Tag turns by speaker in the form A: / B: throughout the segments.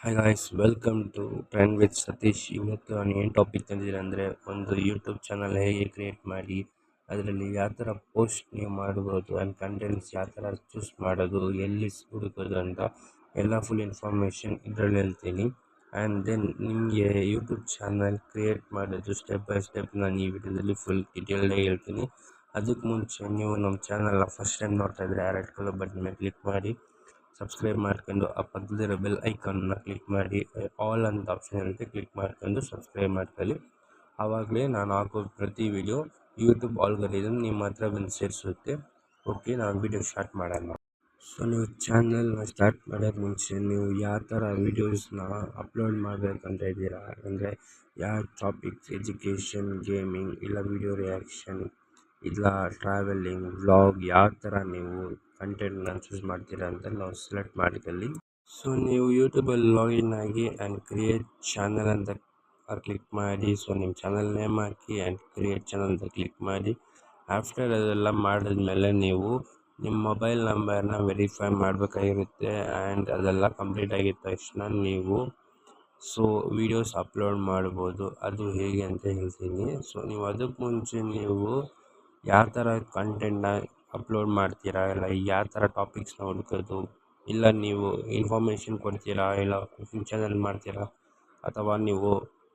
A: Hi guys, welcome to trend with Satish. ಇವತ್ತು ನಾನು ಏನು ಟಾಪಿಕ್ ತಂದಿದ್ದೀನಿ ಅಂದರೆ, ಒಂದು ಯೂಟ್ಯೂಬ್ ಚಾನಲ್ ಹೇಗೆ ಕ್ರಿಯೇಟ್ ಮಾಡಿ, ಅದರಲ್ಲಿ ಯಾವ ಥರ ಪೋಸ್ಟ್ ನೀವು ಮಾಡ್ಬೋದು ಆ್ಯಂಡ್ ಕಂಟೆಂಟ್ಸ್ ಯಾವ ಥರ ಚೂಸ್ ಮಾಡೋದು, ಎಲ್ಲಿ ಹುಡುಕೋದು ಅಂತ ಎಲ್ಲ ಫುಲ್ ಇನ್ಫಾರ್ಮೇಷನ್ ಇದರಲ್ಲಿ ಹೇಳ್ತೀನಿ. ಆ್ಯಂಡ್ ದೆನ್ ನಿಮಗೆ ಯೂಟ್ಯೂಬ್ ಚಾನಲ್ ಕ್ರಿಯೇಟ್ ಮಾಡೋದು ಸ್ಟೆಪ್ ಬೈ ಸ್ಟೆಪ್ ನಾನು ಈ ವಿಡಿಯೋದಲ್ಲಿ ಫುಲ್ ಡೀಟೇಲ್ಡಾಗಿ ಹೇಳ್ತೀನಿ. ಅದಕ್ಕೆ ಮುಂಚೆ ನೀವು ನಮ್ಮ ಚಾನಲ್ನ ಫಸ್ಟ್ ಟೈಮ್ ನೋಡ್ತಾ ಇದ್ದರೆ ರೆಡ್ ಕಲರ್ ಬಟನ್ ಮೇಲೆ ಕ್ಲಿಕ್ ಮಾಡಿ ಸಬ್ಸ್ಕ್ರೈಬ್ ಮಾಡ್ಕೊಂಡು ಆ ಪಕ್ಕದಲ್ಲಿರೋ ಬೆಲ್ ಐಕಾನ್ನ ಕ್ಲಿಕ್ ಮಾಡಿ ಆಲ್ ಅಂತ ಆಪ್ಷನ್ ಇರುತ್ತೆ, ಕ್ಲಿಕ್ ಮಾಡ್ಕೊಂಡು ಸಬ್ಸ್ಕ್ರೈಬ್ ಮಾಡ್ಕೊಳ್ಳಿ. ಆವಾಗಲೇ ನಾನು ಹಾಕೋ ಪ್ರತಿ ವಿಡಿಯೋ ಯೂಟ್ಯೂಬ್ ಆಲ್ಗೋರಿದಮ್ ನಿಮ್ಮ ಹತ್ರ ಬಂದು ಸೇರಿಸುತ್ತೆ. ಓಕೆ, ನಾವು ವಿಡಿಯೋ ಸ್ಟಾರ್ಟ್ ಮಾಡೋಣ. ಸೊ ನೀವು ಚಾನಲ್ನ ಸ್ಟಾರ್ಟ್ ಮಾಡೋಕ್ಕೆ ಮುಂಚೆ ನೀವು ಯಾವ ಥರ ವೀಡಿಯೋಸ್ನ ಅಪ್ಲೋಡ್ ಮಾಡಬೇಕಂತ ಇದ್ದೀರಾ ಅಂದರೆ, ಯಾವ ಟಾಪಿಕ್ಸ್, ಎಜುಕೇಷನ್, ಗೇಮಿಂಗ್, ಇಲ್ಲ ವಿಡಿಯೋ ರಿಯಾಕ್ಷನ್, ಇಲ್ಲ ಟ್ರಾವೆಲಿಂಗ್, ವ್ಲಾಗ್, ಯಾವ ಥರ ನೀವು ಕಂಟೆಂಟ್ನ ಚೂಸ್ ಮಾಡ್ತೀರಾ ಅಂತ ನಾವು ಸೆಲೆಕ್ಟ್ ಮಾಡ್ಕೊಳ್ಳಿ. ಸೊ ನೀವು ಯೂಟ್ಯೂಬಲ್ಲಿ ಲಾಗಿನ್ ಆಗಿ ಆ್ಯಂಡ್ ಕ್ರಿಯೇಟ್ ಚಾನಲ್ ಅಂತ ಕ್ಲಿಕ್ ಮಾಡಿ. ಸೊ ನಿಮ್ಮ channel name hockey and create channel ಅಂತ ಕ್ಲಿಕ್ ಮಾಡಿ. ಆಫ್ಟರ್ ಅದೆಲ್ಲ ಮಾಡಿದ್ಮೇಲೆ ನೀವು ನಿಮ್ಮ ಮೊಬೈಲ್ ನಂಬರ್ನ ವೆರಿಫೈ ಮಾಡಬೇಕಾಗಿರುತ್ತೆ. ಆ್ಯಂಡ್ ಅದೆಲ್ಲ ಕಂಪ್ಲೀಟ್ ಆಗಿದ ತಕ್ಷಣ ನೀವು ವೀಡಿಯೋಸ್ ಅಪ್ಲೋಡ್ ಮಾಡ್ಬೋದು. ಅದು ಹೇಗೆ ಅಂತ ಹೇಳ್ತೀನಿ. ಸೊ ನೀವು ಅದಕ್ಕೆ ಮುಂಚೆ ನೀವು ಯಾವ ಥರ ಕಂಟೆಂಟ್ನ ಅಪ್ಲೋಡ್ ಮಾಡ್ತೀರಾ, ಇಲ್ಲ ಯಾವ ಥರ ಟಾಪಿಕ್ಸ್ನ ಹುಡ್ಕೋದು, ಇಲ್ಲ ನೀವು ಇನ್ಫಾರ್ಮೇಷನ್ ಕೊಡ್ತೀರಾ, ಇಲ್ಲ ಕುಕಿಂಗ್ ಚಾನಲ್ ಮಾಡ್ತೀರಾ, ಅಥವಾ ನೀವು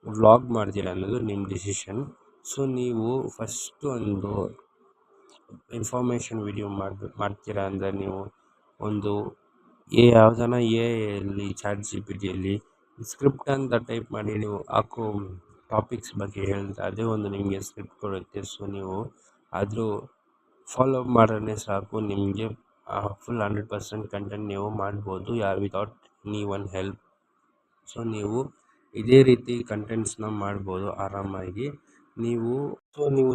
A: ವ್ಲಾಗ್ ಮಾಡ್ತೀರಾ ಅನ್ನೋದು ನಿಮ್ಮ ಡಿಸಿಷನ್. ಸೊ ನೀವು ಫಸ್ಟು ಒಂದು ಇನ್ಫಾರ್ಮೇಷನ್ ವಿಡಿಯೋ ಮಾಡ್ತೀರಾ ಅಂದರೆ, ನೀವು ಒಂದು ಯಾವುದನ್ನ ಎಲ್ಲಿ ಚಾಟ್ GPT ಸ್ಕ್ರಿಪ್ಟ್ ಅಂತ ಟೈಪ್ ಮಾಡಿ ನೀವು ಹಾಕೋ ಟಾಪಿಕ್ಸ್ ಬಗ್ಗೆ ಹೇಳ್ತಾ ಅದೇ ಒಂದು ನಿಮಗೆ ಸ್ಕ್ರಿಪ್ಟ್ ಕೊಡುತ್ತೆ. ಸೊ ನೀವು ಆದರೂ ಫಾಲೋ ಮಾಡಿದ್ರೆ ಸಾಕು, ನಿಮಗೆ ಫುಲ್ 100% ಕಂಟೆಂಟ್ ನೀವು ಮಾಡ್ಬೋದು without any one help. So ನೀವು ಇದೇ ರೀತಿ ಕಂಟೆಂಟ್ಸ್ನ ಮಾಡ್ಬೋದು ಆರಾಮಾಗಿ. ನೀವು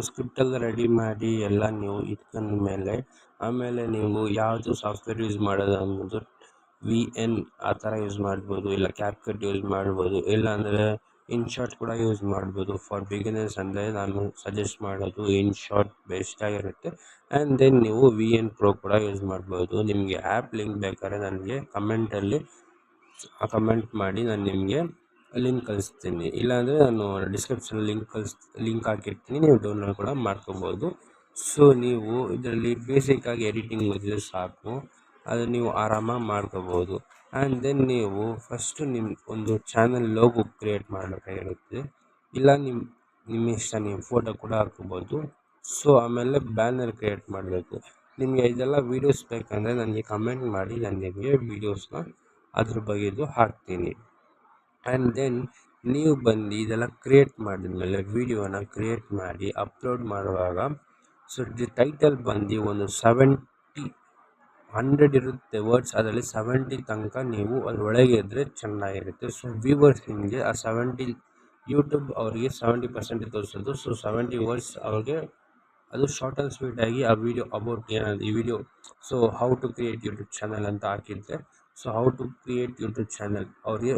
A: ಸ್ಕ್ರಿಪ್ಟೆಲ್ಲ ರೆಡಿ ಮಾಡಿ ಎಲ್ಲ ನೀವು ಇಟ್ಕೊಂಡ್ಮೇಲೆ ಆಮೇಲೆ ನೀವು ಯಾವುದು ಸಾಫ್ಟ್ವೇರ್ ಯೂಸ್ ಮಾಡೋದು ಅನ್ನೋದು VN ಆ ಥರ ಯೂಸ್ ಮಾಡ್ಬೋದು, ಇಲ್ಲ ಕ್ಯಾಪ್ಕಟ್ ಯೂಸ್ ಮಾಡ್ಬೋದು, ಇಲ್ಲಾಂದರೆ ಇನ್ಶಾಟ್ ಕೂಡ ಯೂಸ್ ಮಾಡ್ಬೋದು. ಫಾರ್ ಬಿಗಿನರ್ಸ್ ಅಂದರೆ ನಾನು ಸಜೆಸ್ಟ್ ಮಾಡೋದು ಇನ್ಶಾಟ್ ಬೆಸ್ಟ್ ಆಗಿರುತ್ತೆ. ಆ್ಯಂಡ್ ದೆನ್ ನೀವು VN Pro ಕೂಡ ಯೂಸ್ ಮಾಡ್ಬೋದು. ನಿಮಗೆ ಆ್ಯಪ್ ಲಿಂಕ್ ಬೇಕಾದ್ರೆ ನನಗೆ ಕಮೆಂಟ್ ಮಾಡಿ ನಾನು ನಿಮಗೆ ಲಿಂಕ್ ಕಳಿಸ್ತೀನಿ, ಇಲ್ಲಾಂದರೆ ನಾನು ಡಿಸ್ಕ್ರಿಪ್ಷನ್ ಲಿಂಕ್ ಹಾಕಿರ್ತೀನಿ, ನೀವು ಡೌನ್ಲೋಡ್ ಕೂಡ ಮಾಡ್ಕೊಬೋದು. ಸೊ ನೀವು ಇದರಲ್ಲಿ ಬೇಸಿಕ್ಕಾಗಿ ಎಡಿಟಿಂಗ್ ಗೊತ್ತಿದ್ರೆ ಸಾಕು, ಅದು ನೀವು ಆರಾಮಾಗಿ ಮಾಡ್ಕೋಬೋದು. ಆ್ಯಂಡ್ ದೆನ್ ನೀವು ಫಸ್ಟು ನಿಮ್ಮ ಒಂದು ಚಾನಲ್ ಲೋಗೋ ಕ್ರಿಯೇಟ್ ಮಾಡಬೇಕಾಗಿರುತ್ತೆ, ಇಲ್ಲ ನಿಮ್ಮ ಇಷ್ಟ, ನೀವು ಫೋಟೋ ಕೂಡ ಹಾಕ್ಕೋಬೋದು. ಸೊ ಆಮೇಲೆ ಬ್ಯಾನರ್ ಕ್ರಿಯೇಟ್ ಮಾಡಬೇಕು. ನಿಮಗೆ ಇದೆಲ್ಲ ವೀಡಿಯೋಸ್ ಬೇಕಂದರೆ ನನಗೆ ಕಮೆಂಟ್ ಮಾಡಿ, ನಾನು ನಿಮಗೆ ವೀಡಿಯೋಸ್ನ ಅದ್ರ ಬಗ್ಗೆದು ಹಾಕ್ತೀನಿ. ಆ್ಯಂಡ್ ದೆನ್ ನೀವು ಬಂದು ಇದೆಲ್ಲ ಕ್ರಿಯೇಟ್ ಮಾಡಿದ್ಮೇಲೆ ವೀಡಿಯೋನ ಕ್ರಿಯೇಟ್ ಮಾಡಿ ಅಪ್ಲೋಡ್ ಮಾಡುವಾಗ ಟೈಟಲ್ ಬಂದು ಒಂದು 100 ಇರುತ್ತೆ ವರ್ಡ್ಸ್, ಅದರಲ್ಲಿ 70 ತನಕ ನೀವು ಅದರೊಳಗೆ ಇದ್ದರೆ ಚೆನ್ನಾಗಿರುತ್ತೆ. ಸೊ ವ್ಯೂವರ್ಸ್ ನಿಮಗೆ ಆ 70 ಯೂಟ್ಯೂಬ್ ಅವರಿಗೆ 70% ತೋರಿಸೋದು. ಸೊ 70 ವರ್ಡ್ಸ್ ಅವ್ರಿಗೆ ಅದು ಶಾರ್ಟ್ ಆ್ಯಂಡ್ ಸ್ವೀಟ್ ಆಗಿ ಆ ವಿಡಿಯೋ ಅಬೌಟ್ ಏನಾದ್ರು ಈ video how to create YouTube channel ಅಂತ ಹಾಕಿದ್ರೆ, how to create YouTube channel ಅವ್ರಿಗೆ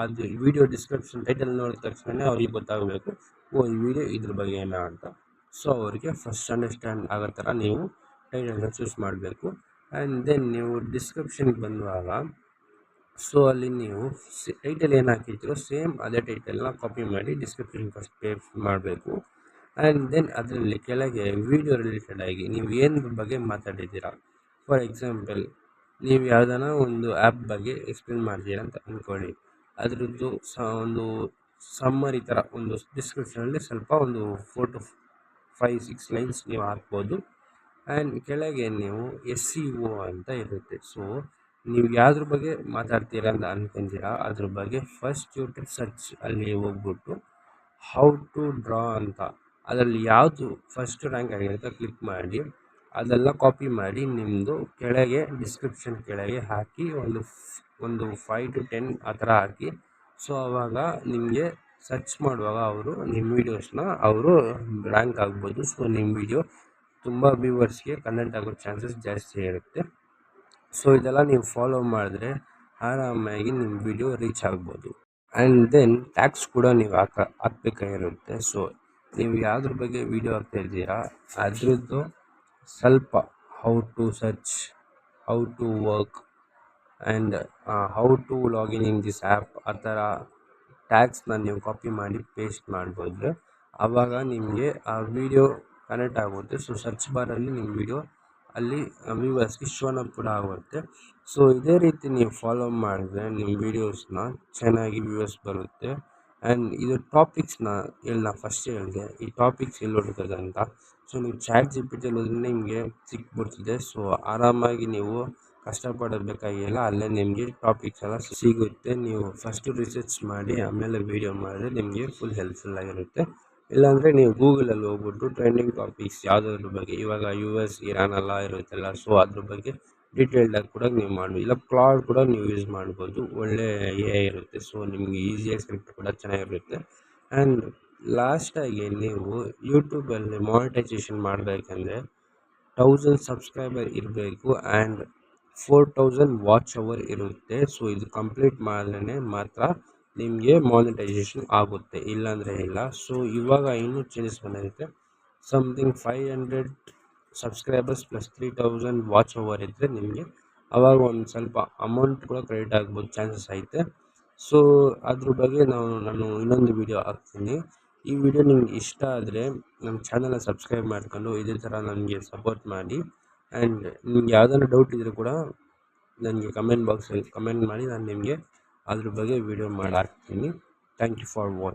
A: ಅದು ವಿಡಿಯೋ ಡಿಸ್ಕ್ರಿಪ್ಷನ್ ಟೈಟಲ್ ನೋಡಿದ ತಕ್ಷಣ ಅವ್ರಿಗೆ ಗೊತ್ತಾಗಬೇಕು, ಈ ವಿಡಿಯೋ ಇದ್ರ ಬಗ್ಗೆ ಏನೋ ಅಂತ. ಸೊ ಅವರಿಗೆ ಫಸ್ಟ್ ಅಂಡರ್ಸ್ಟ್ಯಾಂಡ್ ಆಗೋ ಥರ ನೀವು ಟೈಟಲ್ನ ಚೂಸ್ ಮಾಡಬೇಕು. ಆ್ಯಂಡ್ ದೆನ್ ನೀವು ಡಿಸ್ಕ್ರಿಪ್ಷನ್ಗೆ ಬಂದುವಾಗ ಅಲ್ಲಿ ನೀವು ಟೈಟಲ್ ಏನು ಹಾಕಿರ್ತೀರೋ ಸೇಮ್ ಅದೇ ಟೈಟಲ್ನ ಕಾಪಿ ಮಾಡಿ ಡಿಸ್ಕ್ರಿಪ್ಷನ್ ಫಸ್ಟ್ ಪೇಸ್ಟ್ ಮಾಡಬೇಕು. ಆ್ಯಂಡ್ ದೆನ್ ಅದರಲ್ಲಿ ಕೆಳಗೆ ವಿಡಿಯೋ ರಿಲೇಟೆಡ್ ಆಗಿ ನೀವು ಏನು ಬಗ್ಗೆ ಮಾತಾಡಿದ್ದೀರಾ, ಫಾರ್ ಎಕ್ಸಾಂಪಲ್ ನೀವು ಯಾವುದಾನ ಒಂದು ಆ್ಯಪ್ ಬಗ್ಗೆ ಎಕ್ಸ್ಪ್ಲೇನ್ ಮಾಡ್ತೀರಾ ಅಂತ ಅಂದ್ಕೊಳ್ಳಿ, ಅದರದ್ದು ಒಂದು ಸಮ್ಮರಿ ಥರ ಒಂದು ಡಿಸ್ಕ್ರಿಪ್ಷನಲ್ಲಿ ಸ್ವಲ್ಪ ಒಂದು 4 to 5-6 ಲೈನ್ಸ್ ನೀವು ಹಾಕ್ಬೋದು. ಆ್ಯಂಡ್ ಕೆಳಗೆ ನೀವು SEO ಅಂತ ಇರುತ್ತೆ. ಸೊ ನೀವು ಯಾವುದ್ರ ಬಗ್ಗೆ ಮಾತಾಡ್ತೀರಾ ಅಂತ ಅಂದ್ಕೊಂತೀರಾ ಅದ್ರ ಬಗ್ಗೆ ಫಸ್ಟ್ ಯೂಟ್ಯೂಬ್ ಸರ್ಚ್ ಅಲ್ಲಿ ಹೋಗ್ಬಿಟ್ಟು ಹೌ ಟು ಡ್ರಾ ಅಂತ ಅದರಲ್ಲಿ ಯಾವುದು ಫಸ್ಟ್ ರ್ಯಾಂಕ್ ಆಗಿರುತ್ತೆ ಕ್ಲಿಕ್ ಮಾಡಿ, ಅದೆಲ್ಲ ಕಾಪಿ ಮಾಡಿ ನಿಮ್ಮದು ಕೆಳಗೆ ಡಿಸ್ಕ್ರಿಪ್ಷನ್ ಕೆಳಗೆ ಹಾಕಿ ಒಂದು 5 to 10 ಆ ಥರ ಹಾಕಿ. ಸೊ ಆವಾಗ ನಿಮಗೆ ಸರ್ಚ್ ಮಾಡುವಾಗ ಅವರು ನಿಮ್ಮ ವೀಡಿಯೋಸ್ನ ಅವರು ರ್ಯಾಂಕ್ ಆಗ್ಬೋದು. ಸೊ ನಿಮ್ಮ ವಿಡಿಯೋ ತುಂಬ ವ್ಯೂವರ್ಸ್ಗೆ ಕನೆಕ್ಟ್ ಆಗೋ ಚಾನ್ಸಸ್ ಜಾಸ್ತಿ ಇರುತ್ತೆ. ಸೊ ಇದೆಲ್ಲ ನೀವು ಫಾಲೋ ಮಾಡಿದ್ರೆ ಆರಾಮಾಗಿ ನಿಮ್ಮ ವಿಡಿಯೋ ರೀಚ್ ಆಗ್ಬೋದು. ಆ್ಯಂಡ್ ದೆನ್ ಟ್ಯಾಗ್ಸ್ ಕೂಡ ನೀವು ಹಾಕಬೇಕಾಗಿರುತ್ತೆ. ಸೊ ನೀವು ಯಾವುದ್ರ ಬಗ್ಗೆ ವಿಡಿಯೋ ಹಾಕ್ತಾ ಇದ್ದೀರಾ ಅದರದ್ದು ಸ್ವಲ್ಪ how to search, how to work, and how to login in this app ಆ ಥರ ಟ್ಯಾಗ್ಸ್ನ ನೀವು ಕಾಪಿ ಮಾಡಿ ಪೇಸ್ಟ್ ಮಾಡ್ಬೋದು. ಆವಾಗ ನಿಮಗೆ ಆ ವಿಡಿಯೋ ಕನೆಕ್ಟ್ ಆಗುತ್ತೆ. ಸೊ ಸರ್ಚ್ ಬಾರಲ್ಲಿ ನಿಮ್ಮ ವಿಡಿಯೋ ಅಲ್ಲಿ ವ್ಯೂವರ್ಸ್ಗೆ ಶೋನ ಕೂಡ ಆಗುತ್ತೆ. ಸೊ ಇದೇ ರೀತಿ ನೀವು ಫಾಲೋ ಮಾಡಿದ್ರೆ ನಿಮ್ಮ ವೀಡಿಯೋಸ್ನ ಚೆನ್ನಾಗಿ ವ್ಯೂವರ್ಸ್ ಬರುತ್ತೆ. ಆ್ಯಂಡ್ ಇದು ಟಾಪಿಕ್ಸ್ನ ನಾ ಫಸ್ಟ್ ಹೇಳಿದೆ, ಈ ಟಾಪಿಕ್ಸ್ ಎಲ್ಲಿ ಹುಡುಕೋದು ಅಂತ. ಸೊ ನೀವು ಚಾಟ್ GPT ಹೋದ್ರೆ ನಿಮಗೆ ಸಿಕ್ಬಿಡ್ತಿದೆ. ಸೊ ಆರಾಮಾಗಿ ನೀವು ಕಷ್ಟಪಡಬೇಕಾಗಿಲ್ಲ, ಅಲ್ಲೇ ನಿಮಗೆ ಟಾಪಿಕ್ಸ್ ಎಲ್ಲ ಸಿಗುತ್ತೆ. ನೀವು ಫಸ್ಟು ರಿಸರ್ಚ್ ಮಾಡಿ ಆಮೇಲೆ ವೀಡಿಯೋ ಮಾಡಿದ್ರೆ ನಿಮಗೆ ಫುಲ್ ಹೆಲ್ಪ್ಫುಲ್ ಆಗಿರುತ್ತೆ. ಇಲ್ಲಾಂದರೆ ನೀವು ಗೂಗಲಲ್ಲಿ ಹೋಗ್ಬಿಟ್ಟು ಟ್ರೆಂಡಿಂಗ್ ಟಾಪಿಕ್ಸ್ ಯಾವುದಾದ್ರ ಬಗ್ಗೆ, ಇವಾಗ US ಇರಾನ್ ಎಲ್ಲ ಇರುತ್ತಲ್ಲ, ಸೊ ಅದ್ರ ಬಗ್ಗೆ ಡೀಟೇಲ್ಡಾಗಿ ಕೂಡ ನೀವು ಮಾಡ್ಬೋದು. ಇಲ್ಲ ಕ್ಲಾಡ್ ಕೂಡ ನೀವು ಯೂಸ್ ಮಾಡ್ಬೋದು, ಒಳ್ಳೆ AI ಇರುತ್ತೆ. ಸೊ ನಿಮಗೆ ಈಸಿಯಾಗಿ ಸ್ಕ್ರಿಪ್ಟ್ ಕೂಡ ಚೆನ್ನಾಗಿರುತ್ತೆ. ಆ್ಯಂಡ್ ಲಾಸ್ಟಾಗಿ ನೀವು ಯೂಟ್ಯೂಬಲ್ಲಿ ಮಾನಿಟೈಸೇಷನ್ ಮಾಡಬೇಕಂದ್ರೆ 1000 ಸಬ್ಸ್ಕ್ರೈಬರ್ ಇರಬೇಕು ಆ್ಯಂಡ್ 4000 ವಾಚ್ ಅವರ್ ಇರುತ್ತೆ. ಸೊ ಇದು ಕಂಪ್ಲೀಟ್ ಮಾಡಿದ್ರೆ ಮಾತ್ರ ನಿಮಗೆ ಮಾನಿಟೈಸೇಷನ್ ಆಗುತ್ತೆ, ಇಲ್ಲಾಂದರೆ ಇಲ್ಲ. ಸೊ ಇವಾಗ ಇನ್ನೂ ಚೇಂಜಸ್ ಬಂದಿರುತ್ತೆ. Something 500 subscribers plus 3000 watch hour ಇದ್ದರೆ ನಿಮಗೆ ಅವಾಗ ಒಂದು ಸ್ವಲ್ಪ ಅಮೌಂಟ್ ಕೂಡ ಕ್ರೆಡಿಟ್ ಆಗ್ಬೋದು, ಚಾನ್ಸಸ್ ಐತೆ. ಸೊ ಅದ್ರ ಬಗ್ಗೆ ನಾನು ಇನ್ನೊಂದು ವಿಡಿಯೋ ಹಾಕ್ತೀನಿ. ಈ ವಿಡಿಯೋ ನಿಮ್ಗೆ ಇಷ್ಟ ಆದರೆ ನಮ್ಮ ಚಾನಲ್ನ ಸಬ್ಸ್ಕ್ರೈಬ್ ಮಾಡ್ಕೊಂಡು ಇದೇ ಥರ ನನಗೆ ಸಪೋರ್ಟ್ ಮಾಡಿ. ಆ್ಯಂಡ್ ನಿಮ್ಗೆ ಯಾವುದಾದ್ರು ಡೌಟ್ ಇದ್ದರೂ ಕೂಡ ನನಗೆ ಕಮೆಂಟ್ ಬಾಕ್ಸಲ್ಲಿ ಕಮೆಂಟ್ ಮಾಡಿ, ನಾನು ನಿಮಗೆ ಅದ್ರ ಬಗ್ಗೆ ವಿಡಿಯೋ ಮಾಡಿ ಹಾಕ್ತೀನಿ. Thank you for watching.